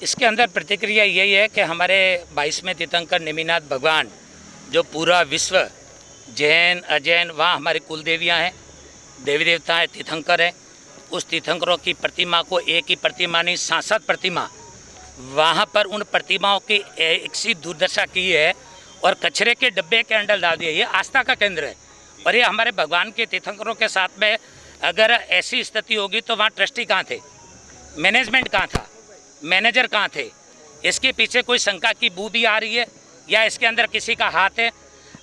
इसके अंदर प्रतिक्रिया यही है कि हमारे 22वें तीर्थंकर नेमिनाथ भगवान, जो पूरा विश्व जैन अजैन, वहाँ हमारी कुल देवियाँ हैं, देवी देवता हैं, तीर्थंकर हैं। उस तीर्थंकरों की प्रतिमा को एक ही प्रतिमा नहीं, 7 प्रतिमा वहाँ पर उन प्रतिमाओं की एक सी दुर्दशा की है और कचरे के डब्बे के अंदर डाल दिए। ये आस्था का केंद्र है और ये हमारे भगवान के तीर्थंकरों के साथ में अगर ऐसी स्थिति होगी तो वहाँ ट्रस्टी कहाँ थे, मैनेजमेंट कहाँ था, मैनेजर कहाँ थे? इसके पीछे कोई शंका की बू भी आ रही है या इसके अंदर किसी का हाथ है?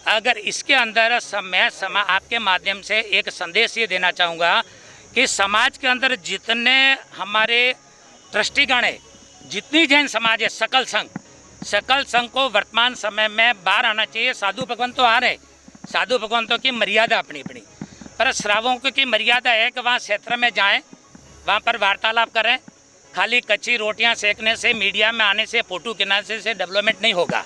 अगर इसके अंदर मैं आपके माध्यम से एक संदेश ये देना चाहूँगा कि समाज के अंदर जितने हमारे ट्रस्टीगण है, जितनी जैन समाज है, सकल संघ को वर्तमान समय में बाहर आना चाहिए। साधु भगवंत तो आ रहे, साधु भगवंतों की मर्यादा अपनी अपनी, पर श्रावकों की मर्यादा है कि वहाँ क्षेत्र में जाएं, वहाँ पर वार्तालाप करें। खाली कच्ची रोटियां सेकने से, मीडिया में आने से, फोटो खिंचाने से डेवलपमेंट नहीं होगा।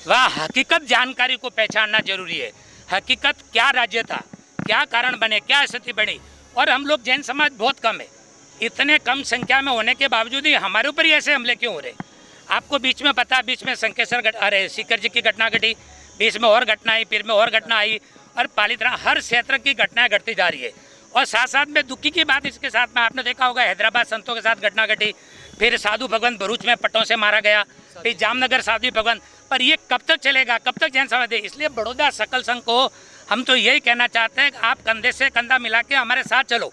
वह हकीकत जानकारी को पहचानना जरूरी है। हकीकत क्या राज्य था, क्या कारण बने, क्या स्थिति बनी। और हम लोग जैन समाज बहुत कम है, इतने कम संख्या में होने के बावजूद ही हमारे ऊपर ही ऐसे हमले क्यों हो रहे? आपको बीच में पता, बीच में शंकेश्वर सीकर जी की घटना घटी, बीच में और घटना आई, फिर में और घटना आई, और पालितना हर क्षेत्र की घटनाएं घटती जा रही है। और साथ साथ में दुखी की बात इसके साथ में आपने देखा होगा, हैदराबाद संतों के साथ घटना घटी, फिर साधु भगवंत भरूच में पट्टों से मारा गया, फिर जामनगर साधु भगवंत। पर ये कब तक चलेगा, कब तक जैन समाज? इसलिए बड़ौदा सकल संघ को हम तो यही कहना चाहते हैं कि आप कंधे से कंधा मिला के हमारे साथ चलो,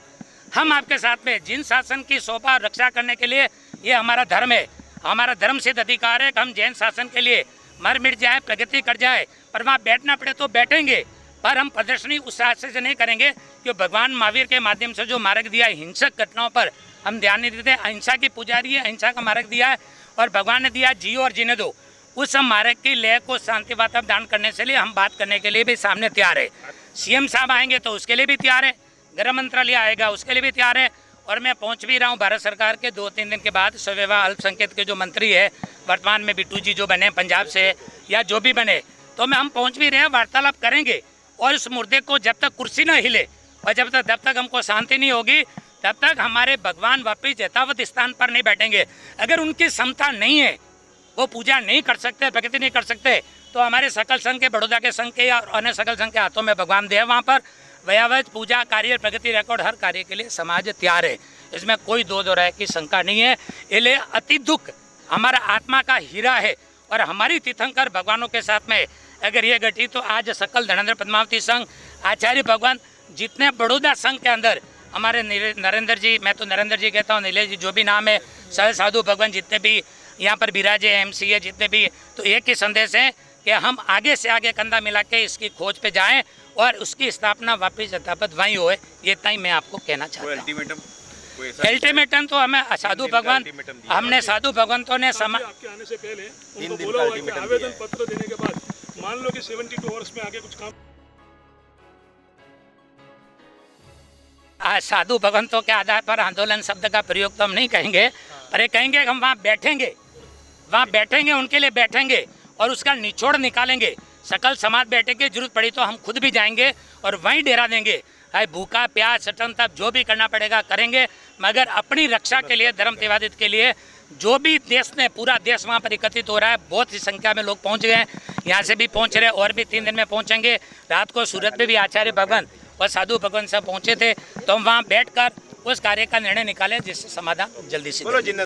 हम आपके साथ में। जिन शासन की शोभा और रक्षा करने के लिए ये हमारा धर्म है, हमारा धर्म सिद्ध अधिकार है कि हम जैन शासन के लिए मर मिट जाए, प्रगति कर जाए, पर वहाँ बैठना पड़े तो बैठेंगे, पर हम प्रदर्शनी उस रास्ते से नहीं करेंगे कि भगवान महावीर के माध्यम से जो मार्ग दिया है, हिंसक घटनाओं पर हम ध्यान नहीं देते। अहिंसा की पुजारी है, अहिंसा का मार्ग दिया है और भगवान ने दिया जियो और जीने दो। उस मार्ग की लय को शांति वातावरण दान करने से लिए हम बात करने के लिए भी सामने तैयार है। सीएम साहब आएंगे तो उसके लिए भी तैयार है, गृह मंत्रालय आएगा उसके लिए भी तैयार है। और मैं पहुंच भी रहा हूं भारत सरकार के 2-3 दिन के बाद। स्वविवाह अल्पसंख्यक के जो मंत्री है वर्तमान में, बिट्टू जी जो बने पंजाब से या जो भी बने, तो मैं हम पहुंच भी रहे हैं, वार्तालाप करेंगे। और इस मुद्दे को जब तक कुर्सी न हिले और जब तक हमको शांति नहीं होगी, तब तक हमारे भगवान वापिस यथावत स्थान पर नहीं बैठेंगे। अगर उनकी क्षमता नहीं है, वो पूजा नहीं कर सकते, प्रगति नहीं कर सकते, तो हमारे सकल संघ के, बड़ौदा के संघ के या अन्य सकल संघ के हाथों में भगवान दे वहाँ पर वयावत पूजा कार्य, प्रगति, रिकॉर्ड, हर कार्य के लिए समाज तैयार है। इसमें कोई दो राय की शंका नहीं है। इसलिए अति दुख हमारा आत्मा का हीरा है और हमारी तीर्थंकर भगवानों के साथ में अगर ये घटी तो आज सकल धनेन्द्र पद्मावती संघ, आचार्य भगवान, जितने बड़ौदा संघ के अंदर हमारे नरेंद्र जी, मैं तो नरेंद्र जी कहता हूँ, नीलेश जी जो भी नाम है, साधु भगवान जितने भी यहाँ पर विराजे, MC जितने भी, तो एक ही संदेश है कि हम आगे से आगे कंधा मिला के इसकी खोज पे जाएं और उसकी स्थापना वापिस यथावत वहीं होए। ये इतना ही मैं आपको कहना चाहता हूँ। अल्टीमेटम तो हमें साधु भगवान, हमने साधु भगवंतों ने आपके आने से पहले उनको बोला हुआ कि आवेदन पत्र देने के बाद मान लो कि 72 आवर्स में आगे कुछ काम। आज साधु भगवंतों के आधार पर आंदोलन शब्द का प्रयोग तो हम नहीं कहेंगे, पर ये कहेंगे हम वहाँ बैठेंगे, उनके लिए बैठेंगे और उसका निचोड़ निकालेंगे। सकल समाज बैठेंगे, जरूरत पड़ी तो हम खुद भी जाएंगे और वहीं डेरा देंगे। है भूखा प्यास सटन तब जो भी करना पड़ेगा करेंगे, मगर अपनी रक्षा के लिए, धर्म तेवादित के लिए, जो भी देश ने, पूरा देश वहाँ पर एकत्रित हो रहा है। बहुत ही संख्या में लोग पहुँच गए, यहाँ से भी पहुँच रहे और भी 3 दिन में पहुँचेंगे। रात को सूरत में भी आचार्य भगवान और साधु भगवान सब पहुँचे थे, तो हम वहाँ बैठ कर उस कार्य का निर्णय निकालें जिससे समाधान जल्दी से